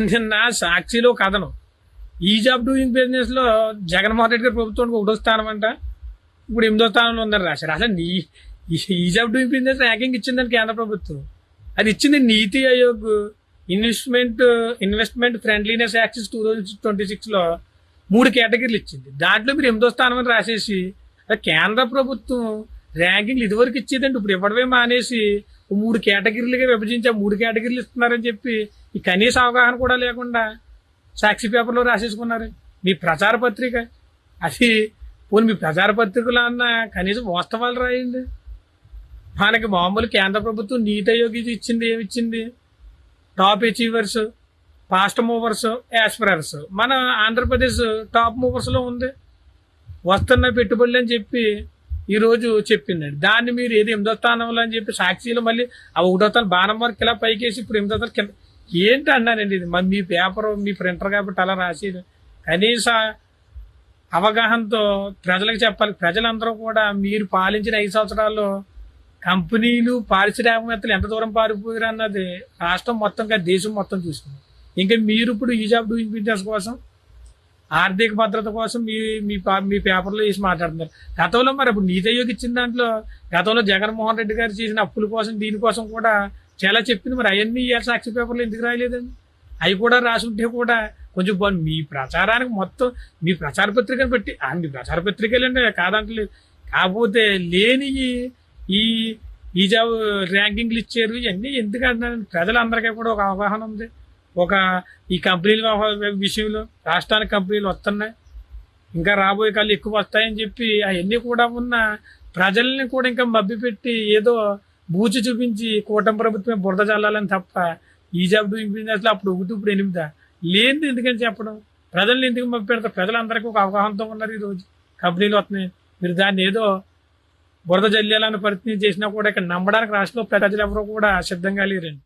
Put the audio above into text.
నిన్న సాక్షిలో కథనం ఈజ్ ఆఫ్ డూయింగ్ బిజినెస్ లో జగన్మోహన్ రెడ్డి గారి ప్రభుత్వానికి 1వ స్థానం అంట. ఇప్పుడు 8వ స్థానంలో ఉందని రాశారు. అసలు is of doing business ranking ఇచ్చిందని కేంద్ర ప్రభుత్వం. అది ఇచ్చింది నీతి ఆయోగ్ ఇన్వెస్ట్మెంట్ ఫ్రెండ్లీనెస్ యాక్సిస్ 2026 లో 3 కేటగిరీలు ఇచ్చింది. దాంట్లో మీరు 8వ స్థానం అని రాసేసి కేంద్ర ప్రభుత్వం ర్యాంకింగ్లు ఇదివరకు ఇచ్చేదండి, ఇప్పుడు ఇవ్వడమే మానేసి 3 కేటగిరీలుగా విభజించి 3 కేటగిరీలు ఇస్తున్నారని చెప్పి ఈ కనీస అవగాహన కూడా లేకుండా సాక్షి పేపర్లో రాసేసుకున్నారు. మీ ప్రచార పత్రిక అది పోనీ మీ ప్రచార పత్రికలో అన్న కనీసం వాస్తవాలు రాయండి. మనకి మామూలు కేంద్ర ప్రభుత్వం నీతి ఆయోగ్ ఇచ్చింది, ఏమిచ్చింది? Top achievers, fast movers, aspirers. మన ఆంధ్రప్రదేశ్ టాప్ మూవర్స్లో ఉంది. వస్తున్న పెట్టుబడులు అని చెప్పి ఈరోజు చెప్పిందండి. దాన్ని మీరు ఏది 8వ స్థానంలో అని చెప్పి సాక్షిలో మళ్ళీ ఆ 1వ స్థానం బాణం వరకు ఇలా పైకేసి ఇప్పుడు 8వ స్థానం కింద ఏంటి అన్నానండి. ఇది మీ పేపర్ మీ ప్రింటర్ కాబట్టి అలా రాసేది. కనీస అవగాహనతో ప్రజలకు చెప్పాలి. ప్రజలందరూ కూడా మీరు పాలించిన 5 సంవత్సరాల్లో కంపెనీలు పారిశ్రామికవేత్తలు ఎంత దూరం పారిపోయారు అన్నది రాష్ట్రం మొత్తం దేశం మొత్తం చూసుకుంది. ఇంకా మీరు ఇప్పుడు ఈజ్ ఆఫ్ డూయింగ్ బిజినెస్ కోసం, ఆర్థిక భద్రత కోసం మీ పేపర్లో వేసి మాట్లాడుతున్నారు. గతంలో మరి ఇప్పుడు నీతి ఆయోగ్ ఇచ్చిన దాంట్లో గతంలో జగన్మోహన్ రెడ్డి గారు చేసిన అప్పుల కోసం దీనికోసం కూడా చాలా చెప్పింది. మరి అవన్నీ సాక్షి పేపర్లో ఎందుకు రాయలేదండి? అవి కూడా రాసుంటే కూడా కొంచెం బాగుంది. మీ ప్రచారానికి మొత్తం మీ ప్రచార పత్రికను బట్టి మీ ప్రచార పత్రికలంటే కాదంటలేదు. కాకపోతే లేని ఈ జాబ్ ర్యాంకింగ్లు ఇచ్చారు. ఇవన్నీ ఎందుకు అంటున్నారు? ప్రజలందరికీ కూడా ఒక అవగాహన ఉంది. ఈ కంపెనీల విషయంలో రాష్ట్రానికి కంపెనీలు వస్తున్నాయి, ఇంకా రాబోయే కాళ్ళు ఎక్కువ వస్తాయని చెప్పి అవన్నీ కూడా ఉన్న ప్రజల్ని కూడా ఇంకా మభ్యపెట్టి ఏదో బూచి చూపించి కూటమి ప్రభుత్వమే బురద చల్లాలని తప్ప ఈజ్ ఆఫ్ డూయింగ్ బిజినెస్లో అప్పుడు 1 ఇప్పుడు 8 లేనిది ఎందుకని చెప్పడం? ప్రజల్ని ఎందుకు మభ్య పెడతారు? ప్రజలందరికీ ఒక అవగాహనతో ఉన్నారు. ఈరోజు కంపెనీలు వస్తున్నాయి, మీరు దాన్ని ఏదో బురద జల్లాలని ప్రయత్నం చేసినా కూడా ఇక్కడ నమ్మడానికి రాష్ట్రంలో ప్రజలు ఎవరో కూడా సిద్ధంగా లేరండి.